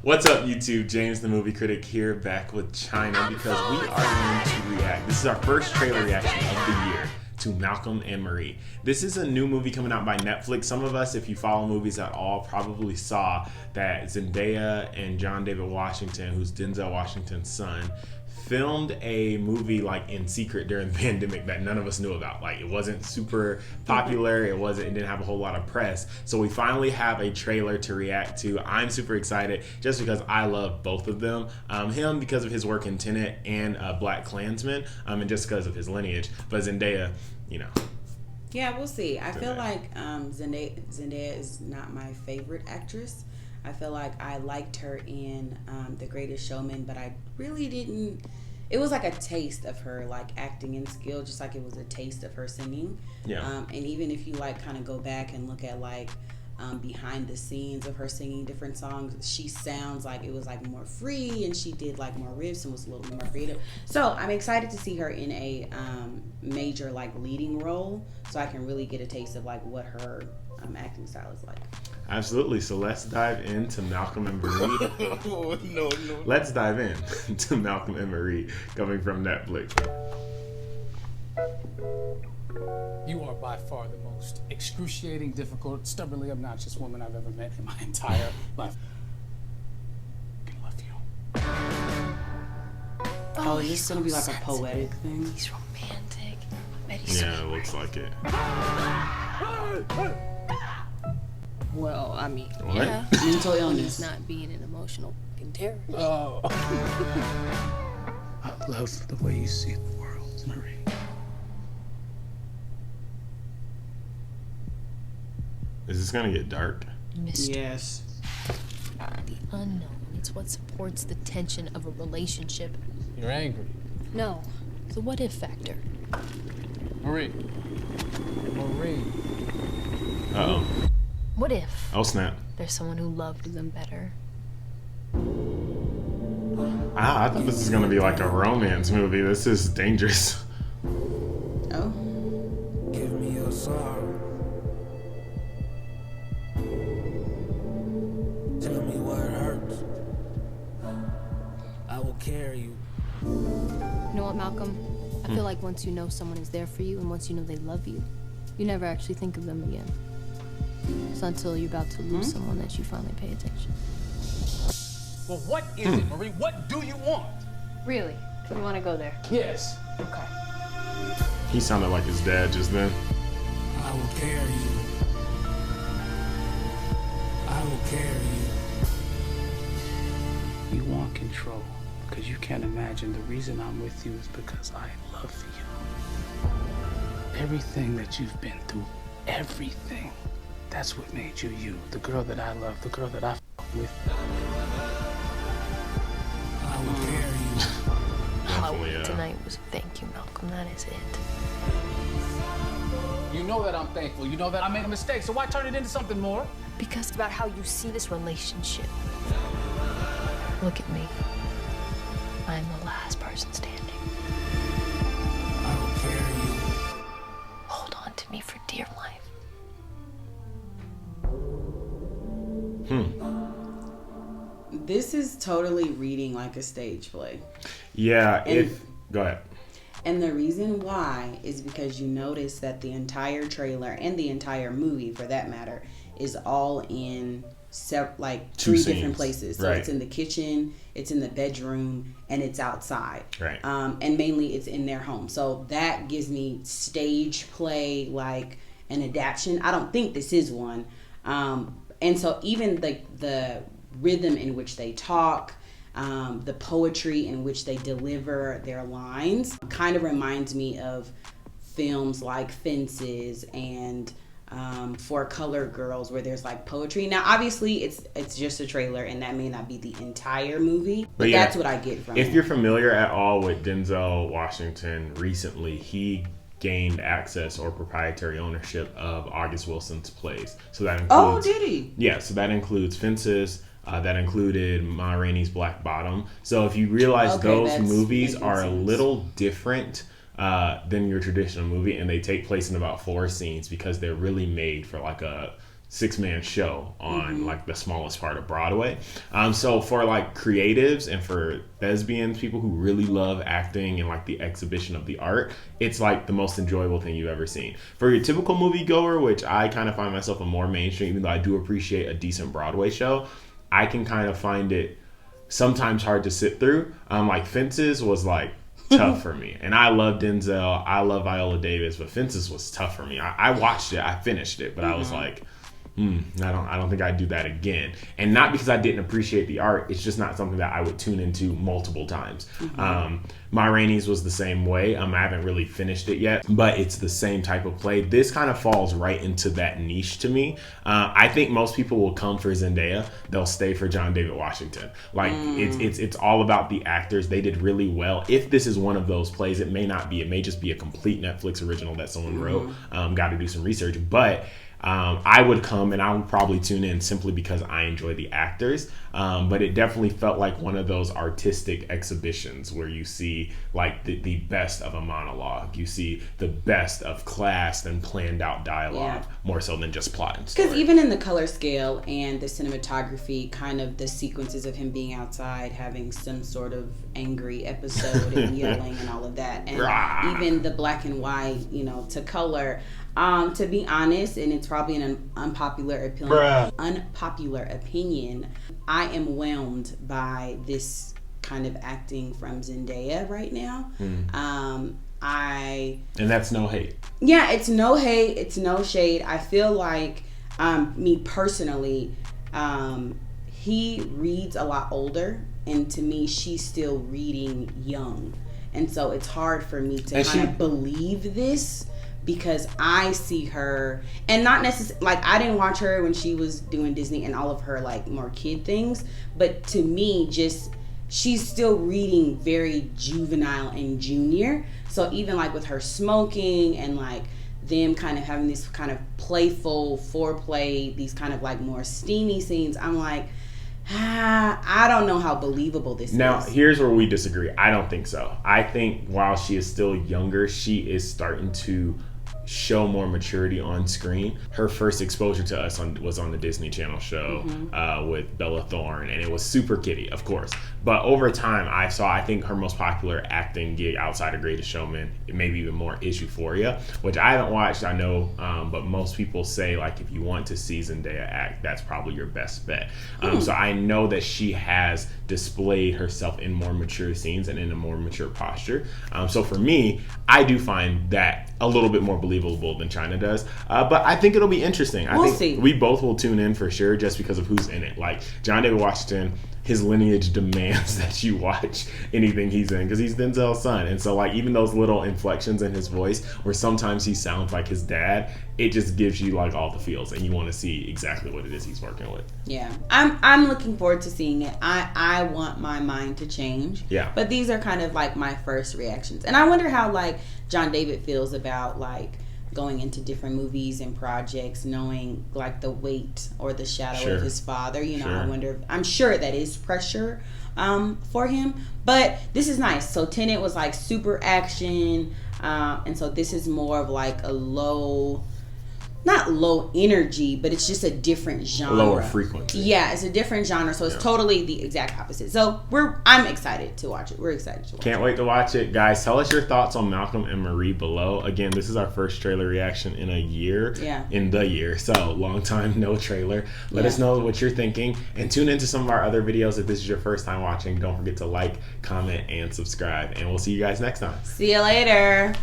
What's up, YouTube? James the Movie Critic here, back with Chynna, because we are going to react. This is our first trailer reaction of the year to Malcolm and Marie. This is a new movie coming out by Netflix. Some of us, if you follow movies at all, probably saw that Zendaya and John David Washington, who's Denzel Washington's son, filmed a movie like in secret during the pandemic that none of us knew about. Like, it wasn't super popular, it didn't have a whole lot of press. So we finally have a trailer to react to. I'm super excited just because I love both of them. Him because of his work in Tenet and Black Klansman, and just because of his lineage. But Zendaya, you know. Yeah, we'll see. I feel like Zendaya is not my favorite actress. I feel like I liked her in The Greatest Showman, but I really didn't. It was like a taste of her like acting and skill, just like it was a taste of her singing. Yeah. And even if you like kind of go back and look at like behind the scenes of her singing different songs, she sounds like it was like more free, and she did like more riffs and was a little more creative. So I'm excited to see her in a major like leading role, so I can really get a taste of like what her acting style is like. Absolutely. So let's dive into Malcolm and Marie. No. Let's dive in to Malcolm and Marie, coming from Netflix. You are by far the most excruciating, difficult, stubbornly obnoxious woman I've ever met in my entire life. I love you. Oh, is this gonna be like a poetic thing? He's romantic. I bet he's it looks like it. Well, I mean, what? Yeah. Mental illness. He's not being an emotional terrorist. Oh. I love the way you see the world, Marie. Is this gonna get dark? Mystery. Yes. The unknown. It's what supports the tension of a relationship. You're angry. No. The what if factor. Marie. Uh-oh. What if? Oh, snap. There's someone who loved them better. I thought this was gonna be like a romance movie. This is dangerous. Oh. Give me your sorrow. Tell me what hurts. I will carry you. You know what, Malcolm? I feel like once you know someone is there for you, and once you know they love you, you never actually think of them again. It's until you're about to lose someone that you finally pay attention. Well, what is it, Marie? What do you want? Really? Do you want to go there? Yes. Okay. He sounded like his dad just then. I will carry you. I will carry you. You want control because you can't imagine the reason I'm with you is because I love you. Everything that you've been through, everything. That's what made you you. The girl that I love, the girl that I with. I will carry you. All I wanted tonight was thank you, Malcolm. That is it. You know that I'm thankful. You know that I made a mistake, so why turn it into something more? Because it's about how you see this relationship. Look at me. I'm the last person standing. I will carry you. Hold on to me for dear life. This is totally reading like a stage play. Yeah, go ahead. And the reason why is because you notice that the entire trailer and the entire movie, for that matter, is all in three different places. So it's in the kitchen, it's in the bedroom, and it's outside. Right. And mainly it's in their home. So that gives me stage play, like an adaptation. I don't think this is one. And so even the rhythm in which they talk, the poetry in which they deliver their lines kind of reminds me of films like Fences and For Color Girls, where there's like poetry. Now obviously it's just a trailer and that may not be the entire movie, but yeah, that's what I get from it. If you're familiar at all with Denzel Washington, recently he gained access or proprietary ownership of August Wilson's plays. So that includes, did he? Yeah, so that includes Fences. That included Ma Rainey's Black Bottom. So if you realize those movies are a little different than your traditional movie, and they take place in about 4 scenes because they're really made for like a 6-man show on like the smallest part of Broadway. So for like creatives and for thespians, people who really love acting and like the exhibition of the art, it's like the most enjoyable thing you've ever seen. For your typical moviegoer, which I kind of find myself a more mainstream, even though I do appreciate a decent Broadway show, I can kind of find it sometimes hard to sit through. Like Fences was like tough for me, and I love Denzel, I love Viola Davis, but Fences was tough for me. I watched it, I finished it, but I was like, I don't think I'd do that again. And not because I didn't appreciate the art, it's just not something that I would tune into multiple times. Ma Rainey's was the same way. I haven't really finished it yet, but it's the same type of play. This kind of falls right into that niche to me. I think most people will come for Zendaya, they'll stay for John David Washington. Like it's all about the actors. They did really well. If this is one of those plays, it may not be. It may just be a complete Netflix original that someone wrote. Got to do some research, but I would come and I would probably tune in simply because I enjoy the actors. But it definitely felt like one of those artistic exhibitions where you see like the best of a monologue. You see the best of classed and planned out dialogue, more so than just plot and story. Because even in the color scale and the cinematography, kind of the sequences of him being outside, having some sort of angry episode and yelling and all of that. And even the black and white, to color. To be honest, and it's probably an unpopular opinion, I am whelmed by this kind of acting from Zendaya right now. And that's no hate. Yeah, it's no hate, it's no shade. I feel like, me personally, he reads a lot older, and to me, she's still reading young. And so it's hard for me to kind of believe this, because I see her, and not necessarily, like, I didn't watch her when she was doing Disney and all of her, like, more kid things, but to me, just, she's still reading very juvenile and junior. So even, like, with her smoking and, like, them kind of having this kind of playful foreplay, these kind of, like, more steamy scenes, I'm like, I don't know how believable this is. Now, here's where we disagree. I don't think so. I think while she is still younger, she is starting to show more maturity on screen. Her first exposure to us was on the Disney Channel show with Bella Thorne, and it was super kiddie, of course. But over time, I think her most popular acting gig outside of Greatest Showman, maybe even more, is Euphoria, which I haven't watched, I know, but most people say, like, if you want to see Zendaya act, that's probably your best bet. So I know that she has displayed herself in more mature scenes and in a more mature posture. So for me, I do find that a little bit more believable than Chynna does. But I think it'll be interesting. I think see. We both will tune in for sure, just because of who's in it. Like, John David Washington, his lineage demands that you watch anything he's in, because he's Denzel's son. And so, like, even those little inflections in his voice where sometimes he sounds like his dad, it just gives you, like, all the feels, and you want to see exactly what it is he's working with. Yeah, I'm looking forward to seeing it. I want my mind to change. Yeah. But these are kind of like my first reactions, and I wonder how, like, John David feels about, like, going into different movies and projects, knowing, like, the weight or the shadow of his father. I wonder, I'm sure that is pressure for him, but this is nice. So Tenet was, like, super action, and so this is more of, like, a not low energy, but it's just a different genre. Lower frequency. Yeah, it's a different genre, so it's totally the exact opposite. So I'm excited to watch it. We're excited to watch it. Can't wait to watch it. Guys, tell us your thoughts on Malcolm and Marie below. Again, this is our first trailer reaction in a year. Yeah. In the year. So, long time, no trailer. Let us know what you're thinking. And tune into some of our other videos if this is your first time watching. Don't forget to like, comment, and subscribe. And we'll see you guys next time. See you later.